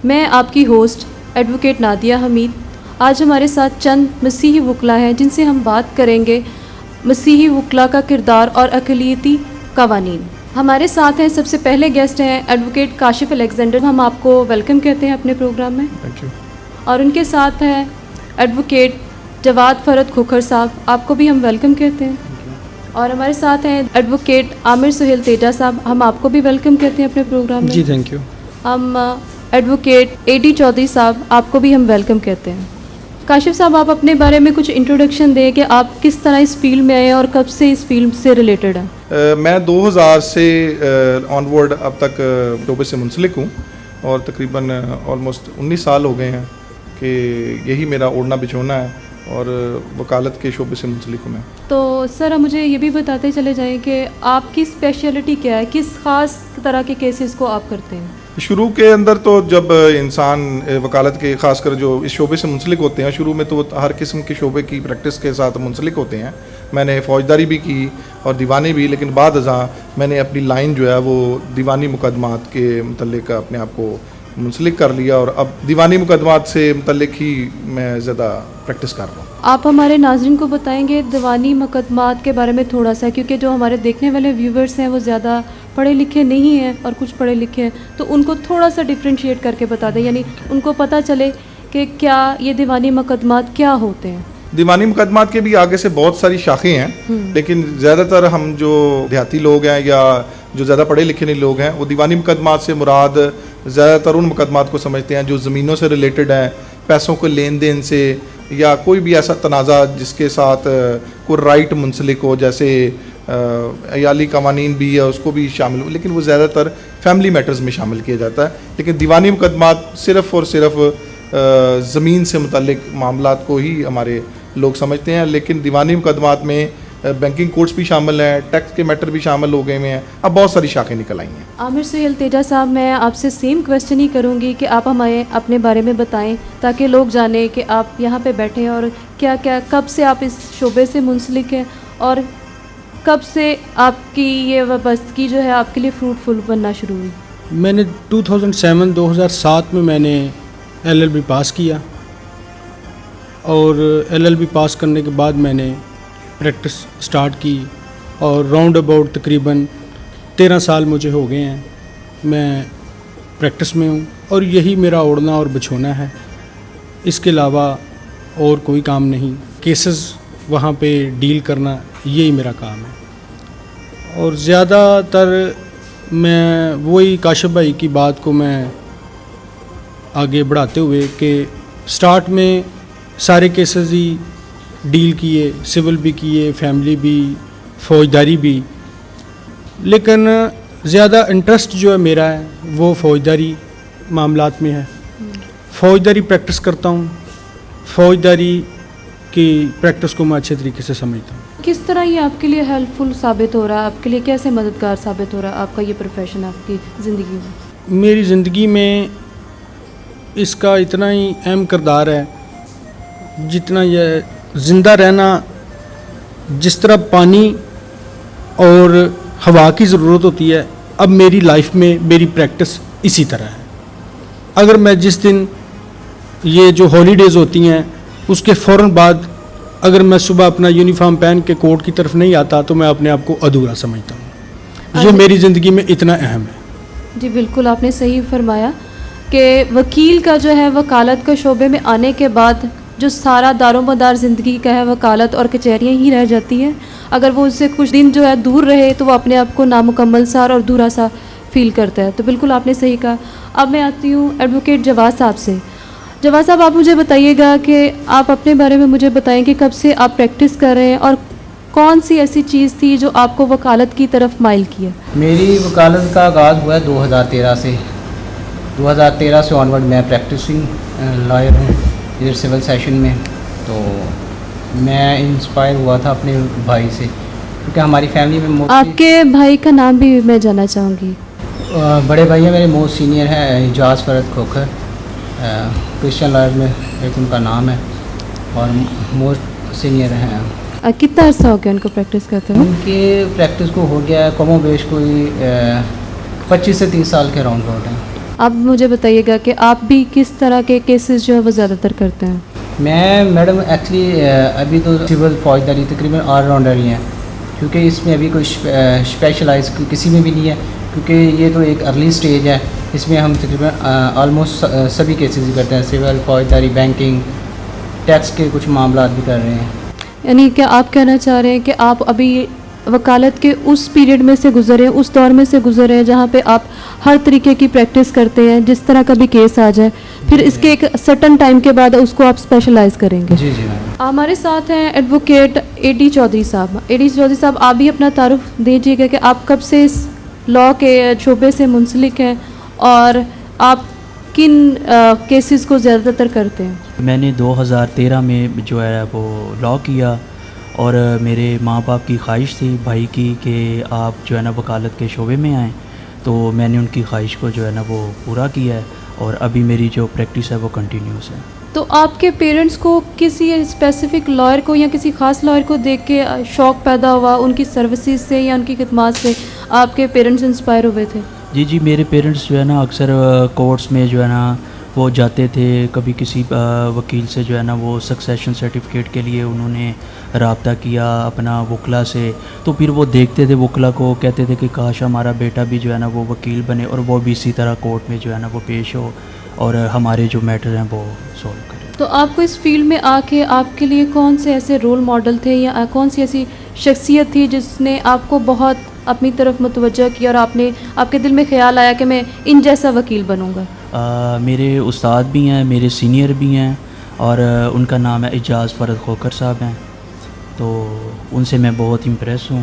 मैं आपकी host advocate Nadia Hamid. आज हमारे साथ चंद मसीही वकला हैं जिनसे हम बात करेंगे मसीही वकला का किरदार और अक़लियती क़वानीन। हमारे साथ हैं, सबसे पहले गेस्ट हैं एडवोकेट काशिफ अलेक्जेंडर। हम आपको वेलकम कहते हैं अपने प्रोग्राम में। Thank you. और उनके साथ हैं एडवोकेट जवाद फ़रद खोखर साहब, आपको भी हम वेलकम कहते हैं। और हमारे साथ हैं एडवोकेट आमिर सुहेल तेजा साहब, हम आपको भी वेलकम कहते हैं अपने प्रोग्राम में। जी थैंक यू। हम एडवोकेट एडी चौधरी साहब, आपको भी हम वेलकम कहते हैं। काशिफ साहब, आप अपने बारे में कुछ इंट्रोडक्शन दें कि आप किस तरह इस फील्ड में आए और कब से इस फील्ड से रिलेटेड हैं। मैं 2000 से ऑनवर्ड अब तक शोबे से मुंसलिक हूँ और तकरीबन ऑलमोस्ट 19 साल हो गए हैं कि यही मेरा ओढ़ना बिछोना है और वकालत के शोबे से मुंसलिक हूँ मैं। तो सर, मुझे ये भी बताते चले जाएं कि आपकी स्पेशलिटी क्या है, किस ख़ास तरह के केसेस को आप करते हैं। शुरू के अंदर तो जब इंसान वकालत के ख़ासकर जो इस शोबे से मुंसलिक होते हैं, शुरू में तो हर किस्म के शोबे की प्रैक्टिस के साथ मुंसलिक होते हैं। मैंने फ़ौजदारी भी की और दीवानी भी, लेकिन बाद अज़ां मैंने अपनी लाइन जो है वो दीवानी मुकदमात के मतलब अपने आप को मुंसलिक कर लिया और अब दीवानी मुकदमात से मतलब ही मैं ज़्यादा प्रैक्टिस कर रहा हूँ। आप हमारे नाज़रीन को बताएंगे दीवानी मुकदमात के बारे में थोड़ा सा, क्योंकि जो हमारे देखने वाले व्यूवर्स हैं वो ज़्यादा पढ़े लिखे नहीं हैं और कुछ पढ़े लिखे हैं, तो उनको थोड़ा सा डिफ्रेंशिएट करके बता दें, यानी उनको पता चले कि क्या ये दीवानी मुकदमात क्या होते हैं। दीवानी मुकदमात के भी आगे से बहुत सारी शाखें हैं, लेकिन ज़्यादातर हम जो देहाती लोग हैं या जो ज़्यादा पढ़े लिखे नहीं लोग हैं वो दीवानी मुकदमात से मुराद ज़्यादातर उन मुकदमात को समझते हैं जो ज़मीनों से रिलेटेड हैं, पैसों के लेन देन से, या कोई भी ऐसा तनाज़ा जिसके साथ कोई राइट मुंसलिक हो, जैसे अयाली कवानीन भी है उसको भी शामिल हो, लेकिन वो ज़्यादातर फैमिली मैटर्स में शामिल किया जाता है। लेकिन दीवानी मुकदमात सिर्फ़ और सिर्फ ज़मीन से मुतल्लिक मामलात को ही हमारे लोग समझते हैं, लेकिन दीवानी मुकदमात में बैंकिंग कोर्ट्स भी शामिल हैं, टैक्स के मैटर भी शामिल हो गए हैं, अब बहुत सारी शाखें निकल आई हैं। आमिर सुहेल तेजा साहब, मैं आपसे सेम क्वेश्चन ही करूंगी कि आप हमें अपने बारे में बताएं ताकि लोग जानें कि आप यहाँ पे बैठे हैं और क्या क्या, कब से आप इस शोबे से मुंसलिक हैं और कब से आपकी ये वाबस्तगी जो है आपके लिए फ्रूटफुल बनना शुरू हुई। मैंने 2007 में मैंने LLB पास किया और LLB पास करने के बाद मैंने प्रैक्टिस स्टार्ट की और राउंड अबाउट तकरीबन 13 साल मुझे हो गए हैं मैं प्रैक्टिस में हूँ और यही मेरा ओढ़ना और बिछोना है। इसके अलावा और कोई काम नहीं, केसेस वहाँ पे डील करना यही मेरा काम है। और ज़्यादातर मैं वही काशिफ भाई की बात को मैं आगे बढ़ाते हुए कि स्टार्ट में सारे केसेस ही डील किए, सिविल भी किए, फैमिली भी, फ़ौजदारी भी, लेकिन ज़्यादा इंटरेस्ट जो है मेरा है वो फ़ौजदारी मामलात में है। फ़ौजदारी प्रैक्टिस करता हूँ, फ़ौजदारी की प्रैक्टिस को मैं अच्छे तरीके से समझता हूँ। किस तरह ये आपके लिए हेल्पफुल साबित हो रहा है, आपके लिए कैसे मददगार साबित हो रहा है आपका ये प्रोफेशन आपकी ज़िंदगी में? मेरी ज़िंदगी में इसका इतना ही अहम किरदार है जितना यह ज़िंदा रहना, जिस तरह पानी और हवा की ज़रूरत होती है, अब मेरी लाइफ में मेरी प्रैक्टिस इसी तरह है। अगर मैं जिस दिन ये जो हॉलीडेज़ होती हैं उसके फ़ौरन बाद अगर मैं सुबह अपना यूनिफॉर्म पहन के कोर्ट की तरफ नहीं आता तो मैं अपने आप को अधूरा समझता हूँ। ये मेरी ज़िंदगी में इतना अहम है। जी बिल्कुल, आपने सही फरमाया कि वकील का जो है वकालत के शोबे में आने के बाद जो सारा दारोमदार ज़िंदगी का है वकालत और कचहरियाँ ही रह जाती हैं। अगर वो उससे कुछ दिन जो है दूर रहे तो वो अपने आप को नामुकम्मल सा और अधूरा सा फील करता है। तो बिल्कुल आपने सही कहा। अब मैं आती हूँ एडवोकेट जवाद साहब से। जवाद साहब, आप मुझे बताइएगा कि आप अपने बारे में मुझे बताएं कि कब से आप प्रैक्टिस कर रहे हैं और कौन सी ऐसी चीज़ थी जो आपको वकालत की तरफ माइल किया। मेरी वकालत का आगाज़ हुआ 2013 से। 2013 से ऑनवर्ड मैं प्रैक्टिसिंग लॉयर हूँ इधर सिविल सेशन में। तो मैं इंस्पायर हुआ था अपने भाई से, क्योंकि हमारी फैमिली में आपके भाई का नाम भी मैं जानना चाहूँगी। बड़े भाई हैं मेरे, मोस्ट सीनियर हैं एजाज फ़रद खोखर, क्रिश्चियन लॉयर में एक उनका नाम है, और मोस्ट सीनियर हैं। कितना अर्सा हो गया उनको प्रैक्टिस करते हुए? उनके प्रैक्टिस को हो गया कमो बेश कोई 25 से 30 साल के राउंड अबाउट हैं। आप मुझे बताइएगा कि आप भी किस तरह के केसेस जो है वो ज़्यादातर करते हैं? मैं मैडम एक्चुअली अभी तो सिविल फौजदारी तकरीबन ऑलराउंडर ही हैं, क्योंकि इसमें अभी कोई स्पेशलाइज किसी में भी नहीं है, क्योंकि ये तो एक अर्ली स्टेज है। इसमें हम तकरीबन ऑलमोस्ट सभी केसेस ही करते हैं, सिविल फौजदारी बैंकिंग टैक्स के कुछ मामला भी कर रहे हैं। यानी क्या आप कहना चाह रहे हैं कि आप अभी वकालत के उस पीरियड में से गुजरे हैं, उस दौर में से गुजरे हैं जहाँ पे आप हर तरीके की प्रैक्टिस करते हैं, जिस तरह का भी केस आ जाए फिर इसके एक सर्टन टाइम के बाद उसको आप स्पेशलाइज करेंगे? जी जी मैम। हमारे साथ हैं एडवोकेट एडी चौधरी साहब। एडी चौधरी साहब, आप भी अपना तारुफ दीजिएगा कि आप कब से इस लॉ के शोबे से मुंसलिक हैं और आप किन केसेस को ज़्यादातर करते हैं? मैंने 2013 में जो है वो लॉ किया और मेरे माँ बाप की ख्वाहिश थी भाई की कि आप जो है ना वकालत के शोबे में आएँ, तो मैंने उनकी ख्वाहिश को जो है ना वो पूरा किया है और अभी मेरी जो प्रैक्टिस है वो कंटिन्यूस है। तो आपके पेरेंट्स को किसी स्पेसिफिक लॉयर को या किसी ख़ास लॉयर को देख के शौक़ पैदा हुआ, उनकी सर्विसेज से या उनकी खिदमत से आपके पेरेंट्स इंस्पायर हुए थे? जी जी, मेरे पेरेंट्स जो है ना अक्सर कोर्ट्स में जो है ना वो जाते थे, कभी किसी वकील से जो है ना वो सक्सेशन सर्टिफिकेट के लिए उन्होंने रब्ता किया अपना वकला से, तो फिर वो देखते थे वकला को, कहते थे कि काश हमारा बेटा भी जो है ना वो वकील बने और वो भी इसी तरह कोर्ट में जो है ना वो पेश हो और हमारे जो मैटर हैं वो सॉल्व करें। तो आपको इस फील्ड में आके आपके लिए कौन से ऐसे रोल मॉडल थे या कौन सी ऐसी शख्सियत थी जिसने आपको बहुत अपनी तरफ मुतवज्जह किया और आपके दिल में ख्याल आया कि मैं इन जैसा वकील बनूंगा? मेरे उस्ताद भी हैं, मेरे सीनियर भी हैं और उनका नाम है एजाज़ फ़रद खोकर साहब हैं, तो उनसे मैं बहुत इम्प्रेस हूँ,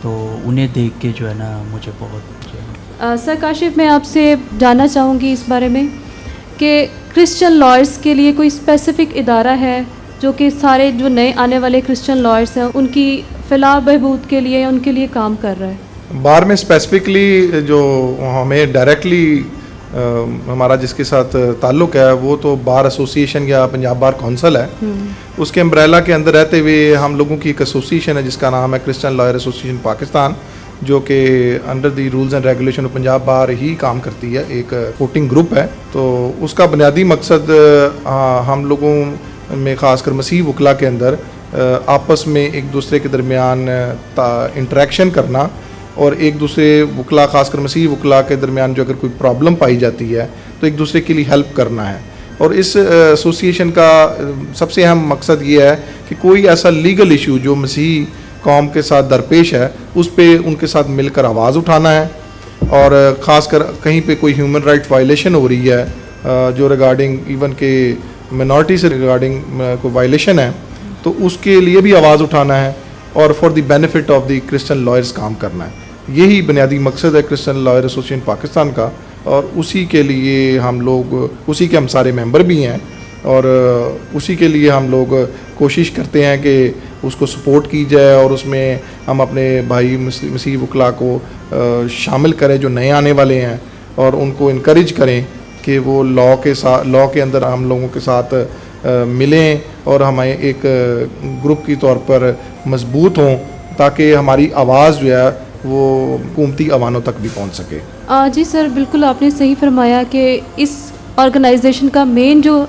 तो उन्हें देख के जो है ना मुझे बहुत सर काशिफ, मैं आपसे जानना चाहूँगी इस बारे में कि क्रिश्चियन लॉयर्स के लिए कोई स्पेसिफ़िक इदारा है जो कि सारे जो नए आने वाले क्रिश्चियन लॉयर्स हैं उनकी फ़लाह बहबूद के लिए या उनके लिए काम कर रहा है? बार में स्पेसिफिकली जो हमें डायरेक्टली हमारा जिसके साथ ताल्लुक़ है वो तो बार एसोसिएशन या पंजाब बार काउंसिल है, उसके अम्ब्रेला के अंदर रहते हुए हम लोगों की एक एसोसिएशन है जिसका नाम है क्रिश्चियन लॉयर एसोसिएशन पाकिस्तान, जो कि under the rules and regulation of Punjab bar ही काम करती है, एक वोटिंग ग्रुप है। तो उसका बुनियादी मकसद हम लोगों में ख़ासकर मसीह वकला के अंदर आपस में एक दूसरे के दरमियान इंटरेक्शन करना और एक दूसरे वकला ख़ासकर मसीह वकला के दरमियान जो अगर कोई प्रॉब्लम पाई जाती है तो एक दूसरे के लिए हेल्प करना है। और इस एसोसिएशन का सबसे अहम मकसद ये है कि कोई ऐसा लीगल इशू जो मसीह कौम के साथ दरपेश है उस पर उनके साथ मिलकर आवाज़ उठाना है, और ख़ासकर कहीं पे कोई ह्यूमन राइट वायलेशन हो रही है जो रिगार्डिंग इवन के मिनॉरिटी से रिगार्डिंग कोई वायलेशन है तो उसके लिए भी आवाज़ उठाना है और for the benefit of the Christian lawyers काम करना है। यही बुनियादी मकसद है क्रिश्चियन लॉयर एसोसिएशन पाकिस्तान का, और उसी के लिए हम लोग, उसी के हम सारे मेंबर भी हैं और उसी के लिए हम लोग कोशिश करते हैं कि उसको सपोर्ट की जाए और उसमें हम अपने भाई मसीह वकला को शामिल करें जो नए आने वाले हैं और उनको इनकरेज करें कि वो लॉ के अंदर हम लोगों के साथ मिलें और हमें एक ग्रुप की तौर पर मजबूत हों ताकि हमारी आवाज़ जो है वो हुकूमती अवानों तक भी पहुंच सके। जी सर, बिल्कुल आपने सही फरमाया कि इस ऑर्गेनाइजेशन का मेन जो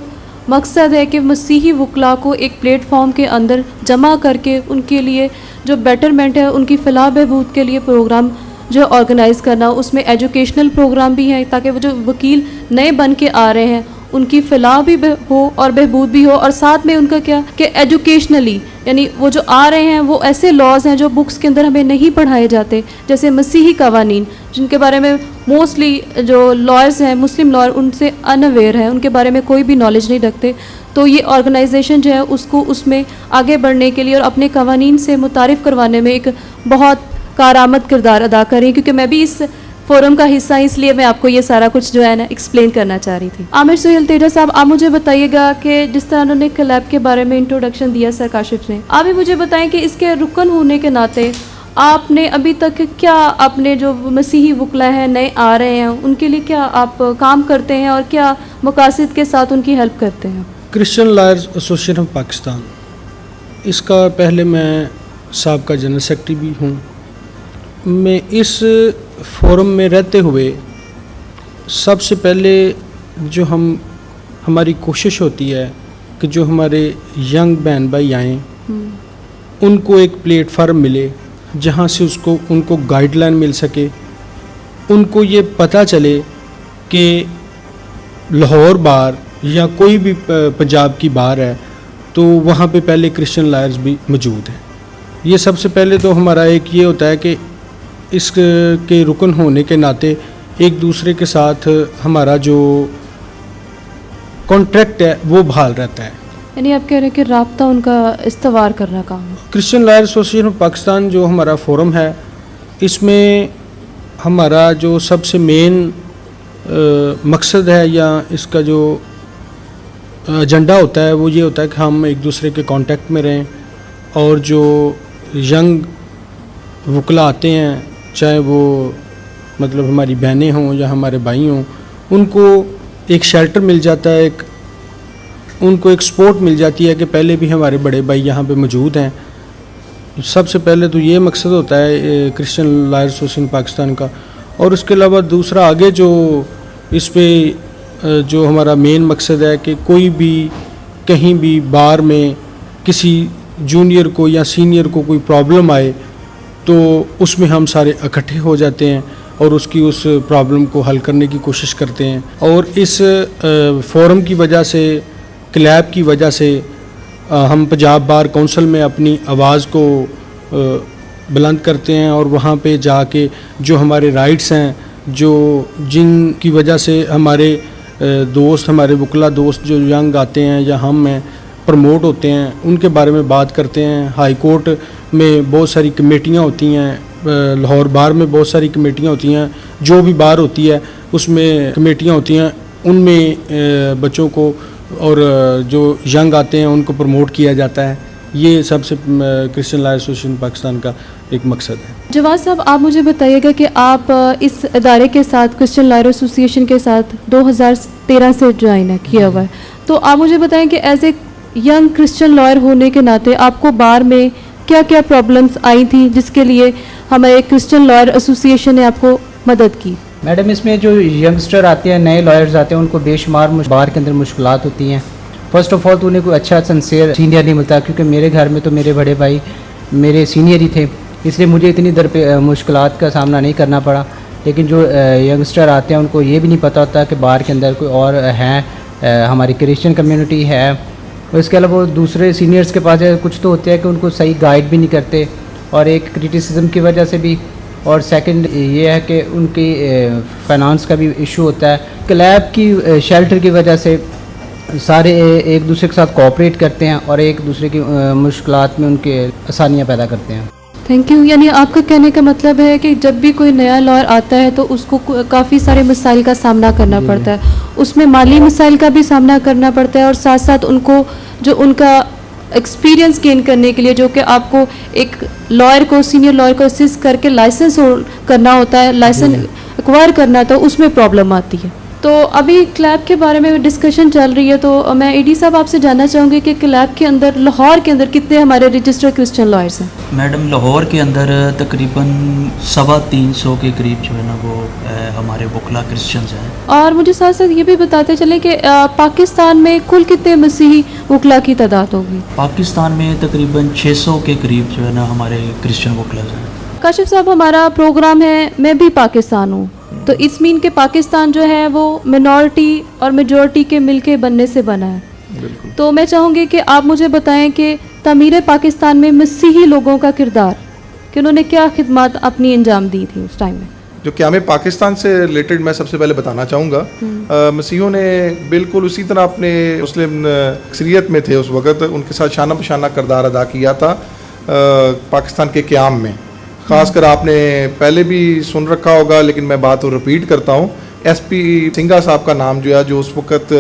मकसद है कि मसीही वकला को एक प्लेटफॉर्म के अंदर जमा करके उनके लिए जो बेटरमेंट है उनकी फलाह बहबूद के लिए प्रोग्राम जो ऑर्गेनाइज़ करना, उसमें एजुकेशनल प्रोग्राम भी हैं ताकि वो जो वकील नए बन के आ रहे हैं उनकी फलाह भी हो और बहबूद भी हो, और साथ में उनका क्या कि एजुकेशनली यानी वो जो आ रहे हैं वो ऐसे लॉज हैं जो बुक्स के अंदर हमें नहीं पढ़ाए जाते, जैसे मसीही कवानीन जिनके बारे में मोस्टली जो लॉयर्स हैं मुस्लिम लॉयर उनसे अनअवेयर है, उनके बारे में कोई भी नॉलेज नहीं रखते। तो ये ऑर्गेनाइजेशन जो है उसको उसमें आगे बढ़ने के लिए और अपने कवानीन से मुतारिफ़ करवाने में एक बहुत कारआमद किरदार अदा करें, क्योंकि मैं भी इस फोरम का हिस्सा, इसलिए मैं आपको ये सारा कुछ जो है ना एक्सप्लेन करना चाह रही थी। आमिर सुहेल तेजा साहब, आप मुझे बताइएगा कि जिस तरह उन्होंने क्लब के बारे में इंट्रोडक्शन दिया सर काशिफ ने, आप भी मुझे बताएं कि इसके रुकन होने के नाते आपने अभी तक क्या अपने जो मसीही वकला हैं नए आ रहे हैं उनके लिए क्या आप काम करते हैं और क्या मकासद के साथ उनकी हेल्प करते हैं? Christian lawyers association of Pakistan, इसका पहले मैं साबका जनरल सेक्रेटरी भी हूँ। मैं इस फोरम में रहते हुए सबसे पहले जो हमारी कोशिश होती है कि जो हमारे यंग बहन भाई आएँ उनको एक प्लेटफार्म मिले जहाँ से उनको गाइडलाइन मिल सके, उनको ये पता चले कि लाहौर बार या कोई भी पंजाब की बार है तो वहाँ पे पहले क्रिश्चियन लॉयर्स भी मौजूद हैं। ये सबसे पहले तो हमारा एक ये होता है कि इसके रुकन होने के नाते एक दूसरे के साथ हमारा जो कॉन्ट्रैक्ट है वो बहाल रहता है। यानी आप कह रहे हैं कि राब्ता उनका इस्तवार करना काम है। Christian lawyer association of Pakistan जो हमारा फोरम है, इसमें हमारा जो सबसे मेन मकसद है या इसका जो एजेंडा होता है वो ये होता है कि हम एक दूसरे के कांटेक्ट में रहें और जो यंग वकला आते हैं, चाहे वो मतलब हमारी बहनें हों या हमारे भाई हों, उनको एक शेल्टर मिल जाता है, उनको एक सपोर्ट मिल जाती है कि पहले भी हमारे बड़े भाई यहाँ पे मौजूद हैं। सबसे पहले तो ये मकसद होता है क्रिश्चियन लॉयर एसोसिएशन पाकिस्तान का। और उसके अलावा दूसरा आगे जो इस पे जो हमारा मेन मकसद है कि कोई भी कहीं भी बार में किसी जूनियर को या सीनियर को कोई प्रॉब्लम आए तो उसमें हम सारे इकट्ठे हो जाते हैं और उसकी उस प्रॉब्लम को हल करने की कोशिश करते हैं। और इस फोरम की वजह से, क्लैब की वजह से हम पंजाब बार काउंसिल में अपनी आवाज़ को बुलंद करते हैं और वहाँ पे जाके जो हमारे राइट्स हैं, जो जिनकी वजह से हमारे दोस्त, हमारे वकला दोस्त जो यंग आते हैं या हम हैं प्रमोट होते हैं, उनके बारे में बात करते हैं। हाई कोर्ट में बहुत सारी कमेटियाँ होती हैं, लाहौर बार में बहुत सारी कमेटियाँ होती हैं, जो भी बार होती है उसमें कमेटियाँ होती हैं, उनमें बच्चों को और जो यंग आते हैं उनको प्रमोट किया जाता है। ये सबसे क्रिश्चियन लॉयर एसोसिएशन पाकिस्तान का एक मकसद है। जवाद साहब, आप मुझे बताइएगा कि आप इस इदारे के साथ, क्रिश्चियन लॉयर एसोसिएशन के साथ 2013 से ज्वाइन किया हुआ है, तो आप मुझे बताएं कि as a young Christian lawyer होने के नाते आपको बार में क्या क्या प्रॉब्लम्स आई थी जिसके लिए हमारे क्रिश्चियन लॉयर एसोसिएशन ने आपको मदद की? मैडम, इसमें जो यंगस्टर आते हैं, नए लॉयर्स आते हैं, उनको बेशुमार बार के अंदर मुश्किलात होती हैं। फ़र्स्ट ऑफ़ ऑल तो उन्हें कोई अच्छा सिंसियर सीनियर नहीं मिलता, क्योंकि मेरे घर में तो मेरे बड़े भाई मेरे सीनियर ही थे, इसलिए मुझे इतनी मुश्किलात का सामना नहीं करना पड़ा। लेकिन जो यंगस्टर आते हैं उनको ये भी नहीं पता होता कि बार के अंदर कोई और हैं, हमारी क्रिश्चियन कम्युनिटी है। और इसके अलावा दूसरे सीनियर्स के पास कुछ तो होते हैं कि उनको सही गाइड भी नहीं करते, और एक क्रिटिसिज्म की वजह से भी, और सेकंड ये है कि उनकी फाइनेंस का भी इशू होता है। क्लैब की शेल्टर की वजह से सारे एक दूसरे के साथ कोऑपरेट करते हैं और एक दूसरे की मुश्किलात में उनके आसानियाँ पैदा करते हैं। Thank you. यानी आपका कहने का मतलब है कि जब भी कोई नया लॉयर आता है तो उसको काफ़ी सारे मसाइल का सामना करना पड़ता है, उसमें माली मसाइल का भी सामना करना पड़ता है, और साथ साथ उनको जो उनका एक्सपीरियंस गेन करने के लिए, जो कि आपको एक लॉयर को, सीनियर लॉयर को असिस्ट करके लाइसेंस करना होता है, लाइसेंस एक्वायर करना, तो उसमें प्रॉब्लम आती है। तो अभी क्लैब के बारे में डिस्कशन चल रही है, तो मैं एडी साहब आपसे जानना चाहूँगी कि क्लैब के अंदर, लाहौर के अंदर कितने हमारे रजिस्टर्ड क्रिश्चियन लॉयर्स हैं? मैडम, लाहौर के अंदर तकरीबन 350 के करीब जो है ना वो हमारे वकला क्रिश्चियंस हैं। और मुझे साथ साथ ये भी बताते चले कि पाकिस्तान में कुल कितने मसीही वकला की तादाद होगी? पाकिस्तान में तकरीबन 600 के करीब जो है ना हमारे क्रिश्चियन वकला हैं। काशिफ साहब, हमारा प्रोग्राम है मैं भी पाकिस्तान हूँ, तो इस मीन के पाकिस्तान जो है वो मिनॉरिटी और मेजॉरिटी के मिलके बनने से बना है। तो मैं चाहूँगी कि आप मुझे बताएं कि तमीर पाकिस्तान में मसीही लोगों का किरदार, कि उन्होंने क्या खिदमत अपनी अंजाम दी थी उस टाइम में। जो क़याम पाकिस्तान से रिलेटेड मैं सबसे पहले बताना चाहूँगा, मसीहों ने बिल्कुल उसी तरह अपने मुस्लिम अक्सरियत में थे उस वक़्त, उनके साथ शाना बशाना किरदार अदा किया था पाकिस्तान के क़याम में। ख़ासकर आपने पहले भी सुन रखा होगा, लेकिन मैं बात को रिपीट करता हूँ। SP सिंघा साहब का नाम जो है, जो उस वक़्त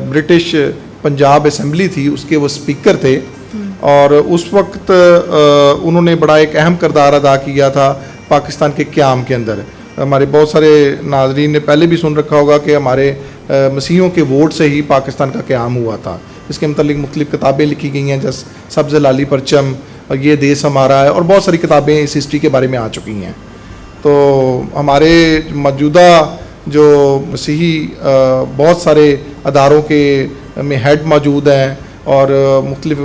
ब्रिटिश पंजाब असम्बली थी उसके वो स्पीकर थे, और उस वक्त उन्होंने बड़ा एक अहम किरदार अदा किया था पाकिस्तान के क़याम के अंदर। हमारे बहुत सारे नाज़रीन ने पहले भी सुन रखा होगा कि हमारे मसीहों के वोट से ही पाकिस्तान का क़याम हुआ था। इसके मतलब मुख्तलिफ़ किताबें लिखी गई हैं, जैसे सब्ज़ लाली परचम और ये देश हमारा है, और बहुत सारी किताबें इस हिस्ट्री के बारे में आ चुकी हैं। तो हमारे मौजूदा जो मसीही बहुत सारे अदारों के में हेड मौजूद हैं और मुख्तलिफ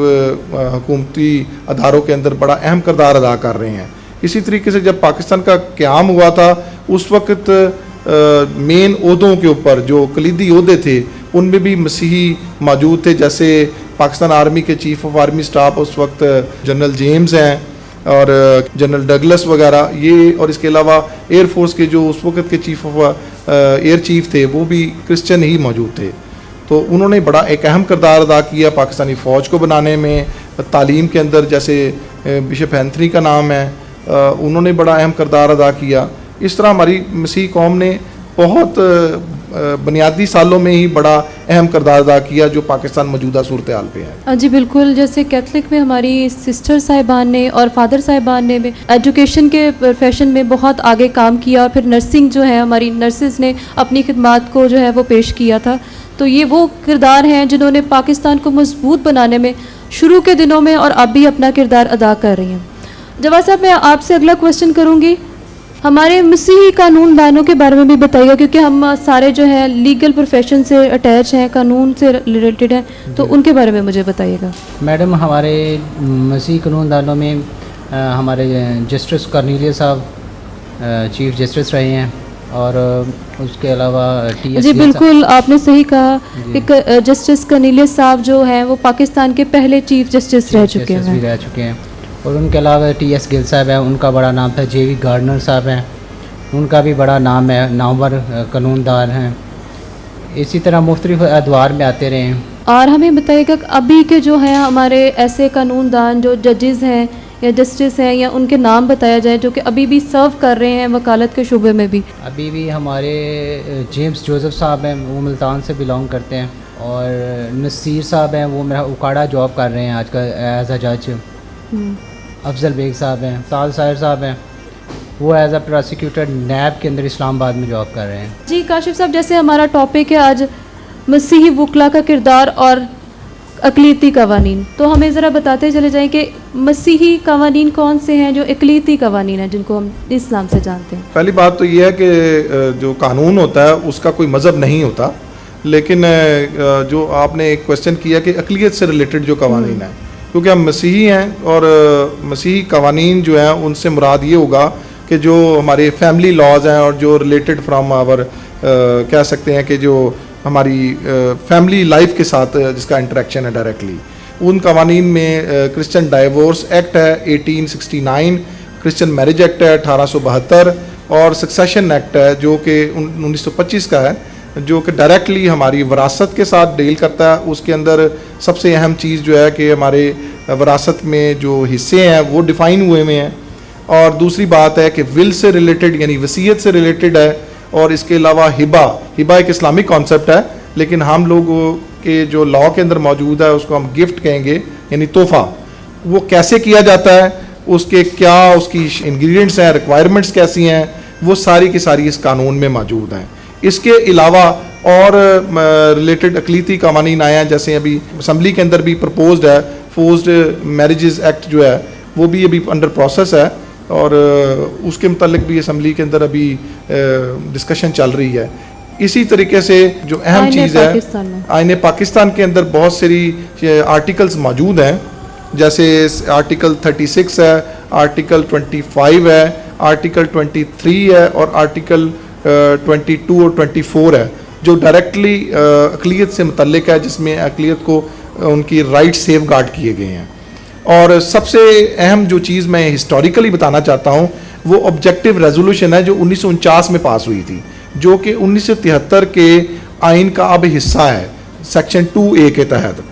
हुकूमती अदारों के अंदर बड़ा अहम किरदार अदा कर रहे हैं। इसी तरीके से जब पाकिस्तान का क़याम हुआ था उस वक्त मेन ओहदों के ऊपर जो कलीदी ओहदे थे उनमें भी मसीही मौजूद थे, जैसे पाकिस्तान आर्मी के चीफ ऑफ आर्मी स्टाफ उस वक्त जनरल जेम्स हैं और जनरल डगलस वगैरह ये, और इसके अलावा एयर फोर्स के जो उस वक्त के चीफ ऑफ एयर चीफ थे वो भी क्रिश्चियन ही मौजूद थे। तो उन्होंने बड़ा एक अहम किरदार अदा किया पाकिस्तानी फ़ौज को बनाने में, तालीम के अंदर जैसे बिशप एंथनी का नाम है, उन्होंने बड़ा अहम किरदार अदा किया। इस तरह हमारी मसीही कौम ने बहुत बुनियादी सालों में ही बड़ा अहम किरदार अदा किया जो पाकिस्तान मौजूदा सूरत हाल पे है। जी बिल्कुल, जैसे कैथलिक में हमारी सिस्टर साहिबान ने और फादर साहिबान ने भी एजुकेशन के प्रोफेशन में बहुत आगे काम किया और फिर नर्सिंग जो है हमारी नर्सिस ने अपनी खिदमात को जो है वो पेश किया था। तो ये वो किरदार हैं जिन्होंने पाकिस्तान को मजबूत बनाने में शुरू के दिनों में और अब भी अपना किरदार अदा कर रही हैं। जवाब साहब, मैं आपसे अगला क्वेश्चन करूँगी, हमारे मसीही कानूनदानों के बारे में भी बताइएगा, क्योंकि हम सारे जो है लीगल प्रोफेशन से अटैच हैं, कानून से रिलेटेड हैं, तो उनके बारे में मुझे बताइएगा। मैडम, हमारे मसीही कानूनदानों में हमारे जस्टिस कॉर्नेलियस साहब चीफ जस्टिस रहे हैं और उसके अलावा TS जी बिल्कुल, आपने सही कहा कि जस्टिस कॉर्नेलियस साहब जो हैं वो पाकिस्तान के पहले चीफ जस्टिस रह चुके हैं। और उनके अलावा TS गिल साहब हैं, उनका बड़ा नाम था। JV गार्डनर साहब हैं, उनका भी बड़ा नाम है, नामवर कानूनदान हैं। इसी तरह मुख्तलिफ अदवार में आते रहे हैं। और हमें बताइएगा अभी के जो हैं हमारे ऐसे कानूनदान जो जजेस हैं या जस्टिस हैं, या उनके नाम बताया जाए जो कि अभी भी सर्व कर रहे हैं वकालत के शुबे में भी। अभी भी हमारे जेम्स जोसेफ साहब हैं, वो मुल्तान से बिलोंग करते हैं। और नसीर साहब हैं, वो मेरा उकाड़ा जॉब कर रहे हैं आजकल एज अ जज। अफजल बेग साहब हैं, ताल साहिर साहब हैं, वो एज अ प्रोसिक्यूटर नैब के अंदर इस्लामाबाद में जॉब कर रहे हैं। जी काशिफ साहब, जैसे हमारा टॉपिक है आज मसीही वकला का किरदार और अक़लीती कवानीन, तो हमें ज़रा बताते चले जाएं कि मसीही कवानीन कौन से हैं जो अक़लीती कवानीन हैं जिनको हम इस्लाम से जानते हैं। पहली बात तो ये है कि जो कानून होता है उसका कोई मज़हब नहीं होता, लेकिन जो आपने एक क्वेश्चन किया कि अक़लियत से रिलेटेड जो कवानीन है, क्योंकि हम मसीही हैं और मसीही कवानीन जो हैं उनसे मुराद ये होगा कि जो हमारे फैमिली लॉज हैं और जो रिलेटेड फ्राम आवर कह सकते हैं कि जो हमारी फैमिली लाइफ के साथ जिसका इंटरेक्शन है डायरेक्टली, उन कवानीन में क्रिश्चियन डाइवोर्स एक्ट है 1869, क्रिश्चियन मैरिज एक्ट है 1872 और सक्सेशन एक्ट है जो कि 1925 का है, जो कि डायरेक्टली हमारी विरासत के साथ डील करता है। उसके अंदर सबसे अहम चीज़ जो है कि हमारे विरासत में जो हिस्से हैं वो डिफ़ाइन हुए हैं, और दूसरी बात है कि विल से रिलेटेड यानी वसीयत से रिलेटेड है, और इसके अलावा हिबा एक इस्लामिक कॉन्सेप्ट है, लेकिन हम लोगों के जो लॉ के अंदर मौजूद है उसको हम गिफ्ट कहेंगे यानी तोहफ़ा। वो कैसे किया जाता है, उसके क्या उसकी इंग्रेडिएंट्स हैं, रिक्वायरमेंट्स कैसी हैं, वो सारी की सारी इस कानून में मौजूद हैं। इसके अलावा और रिलेटेड अक़लीती कवानीन आए हैं, जैसे अभी असम्बली के अंदर भी प्रपोज्ड है फोर्स्ड मैरिजेस एक्ट जो है वो भी अभी अंडर प्रोसेस है, और उसके मुतालिक भी असम्बली के अंदर अभी डिस्कशन चल रही है। इसी तरीके से जो अहम चीज़ है, आईने पाकिस्तान के अंदर बहुत सारी आर्टिकल्स मौजूद हैं, जैसे आर्टिकल 36 है, आर्टिकल 25 है, आर्टिकल 23 है और आर्टिकल 22 और 24 है, जो डायरेक्टली अक़लियत से मुतल्लिक है, जिसमें अक़लियत को उनकी राइट सेफ गार्ड किए गए हैं। और सबसे अहम जो चीज़ मैं हिस्टोरिकली बताना चाहता हूँ वो ऑब्जेक्टिव रेजोल्यूशन है जो 1949 में पास हुई थी, जो कि 1973 के आइन का अब हिस्सा है सेक्शन 2A के तहत,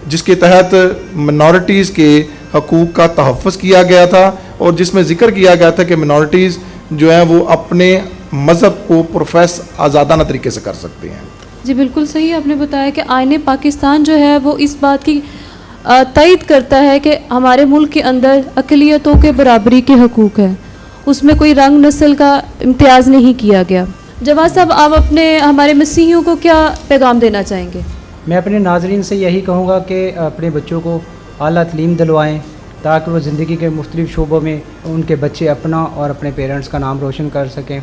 जिसके तहत मिनॉरिटीज़ के हकूक़ का तहफ़्फ़ुज़ किया गया था और जिसमें ज़िक्र किया गया था कि मिनॉरिटीज़ जो हैं वो अपने मज़हब को प्रोफेस आज़ादाना तरीके से कर सकते हैं। जी बिल्कुल सही आपने बताया कि आईने पाकिस्तान जो है वो इस बात की तायद करता है कि हमारे मुल्क के अंदर अक़लियतों के बराबरी के हकूक़ है, उसमें कोई रंग नस्ल का इम्तियाज़ नहीं किया गया। जवाद साहब, आप अपने हमारे मसीहियों को क्या पैगाम देना चाहेंगे? मैं अपने नाज़रीन से यही कहूँगा कि अपने बच्चों को आला तालीम दिलवाएँ ताकि वो ज़िंदगी के मुख्तलिफ़ शोबों में उनके बच्चे अपना और अपने पेरेंट्स का नाम रोशन कर सकें।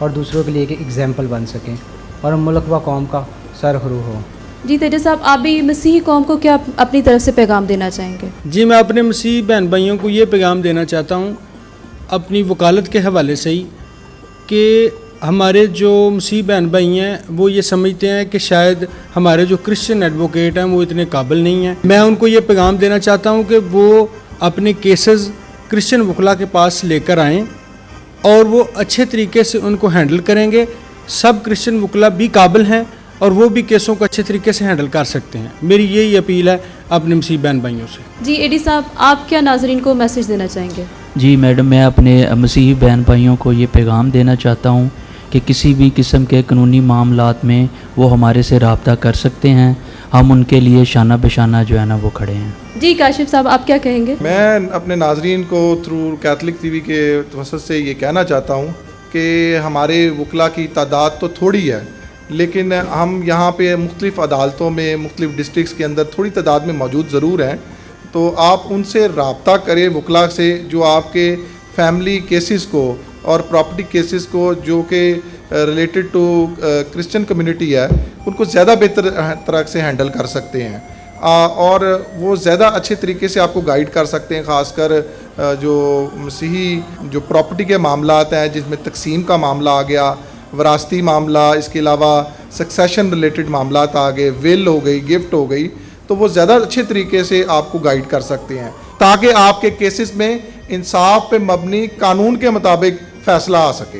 और दूसरों के लिए एक एग्जाम्पल बन सकें और मुल्क व कौम का सरखरू हो। जी तेजा साहब, आप भी मसीही कौम को क्या अपनी तरफ से पैगाम देना चाहेंगे? जी, मैं अपने मसीही बहन भाइयों को ये पैगाम देना चाहता हूँ अपनी वकालत के हवाले से ही कि हमारे जो मसीही बहन भाई हैं वो ये समझते हैं कि शायद हमारे जो क्रिश्चियन एडवोकेट हैं वो इतने काबिल नहीं हैं। मैं उनको ये पैगाम देना चाहता हूँ कि वो अपने केसेस क्रिश्चियन वकला के पास लेकर आएँ और वो अच्छे तरीके से उनको हैंडल करेंगे। सब क्रिश्चियन वकला भी काबिल हैं और वो भी केसों को अच्छे तरीके से हैंडल कर सकते हैं। मेरी यही अपील है अपने मसीही बहन भाइयों से। जी एडी साहब, आप क्या नाजरीन को मैसेज देना चाहेंगे? जी मैडम, मैं अपने मसीही बहन भाइयों को ये पैगाम देना चाहता हूँ कि किसी भी किस्म के कानूनी मामलात में वो हमारे से रब्ता कर सकते हैं। हम उनके लिए शाना बेशाना जो है ना वो खड़े हैं। जी काशिफ साहब, आप क्या कहेंगे? मैं अपने नाजरीन को थ्रू कैथलिक टीवी के वसत से ये कहना चाहता हूँ कि हमारे वकला की तादाद तो थोड़ी है, लेकिन हम यहाँ पे मुख्तलिफ़ अदालतों में मुख्तलिफ़ डिस्ट्रिक्ट्स के अंदर थोड़ी तादाद में मौजूद ज़रूर हैं। तो आप उनसे रब्ता करें वकला से जो आपके फैमिली केसेस को और प्रॉपर्टी केसेस को जो कि रिलेटेड टू क्रिश्चियन कम्युनिटी है उनको ज़्यादा बेहतर तरह से हैंडल कर सकते हैं और वो ज़्यादा अच्छे तरीके से आपको गाइड कर सकते हैं। ख़ासकर जो मसीही जो प्रॉपर्टी के मामलात हैं जिसमें तकसीम का मामला आ गया, वरासती मामला, इसके अलावा सक्सेशन रिलेटेड मामलात आ गए, विल हो गई, गिफ्ट हो गई, तो वो ज़्यादा अच्छे तरीके से आपको गाइड कर सकते हैं ताकि आपके केसेस में इंसाफ पे मबनी कानून के मुताबिक फ़ैसला आ सके।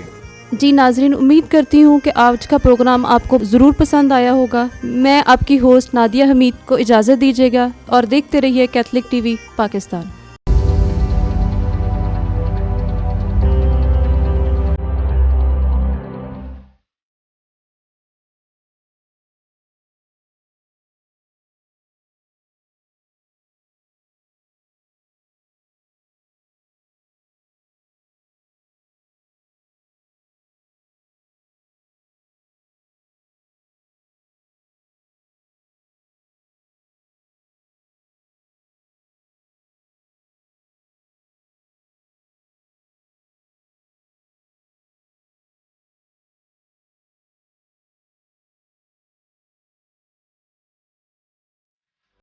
जी नाजरीन, उम्मीद करती हूँ कि आज का प्रोग्राम आपको ज़रूर पसंद आया होगा। मैं आपकी होस्ट नादिया हमीद को इजाज़त दीजिएगा और देखते रहिए कैथलिक टीवी पाकिस्तान।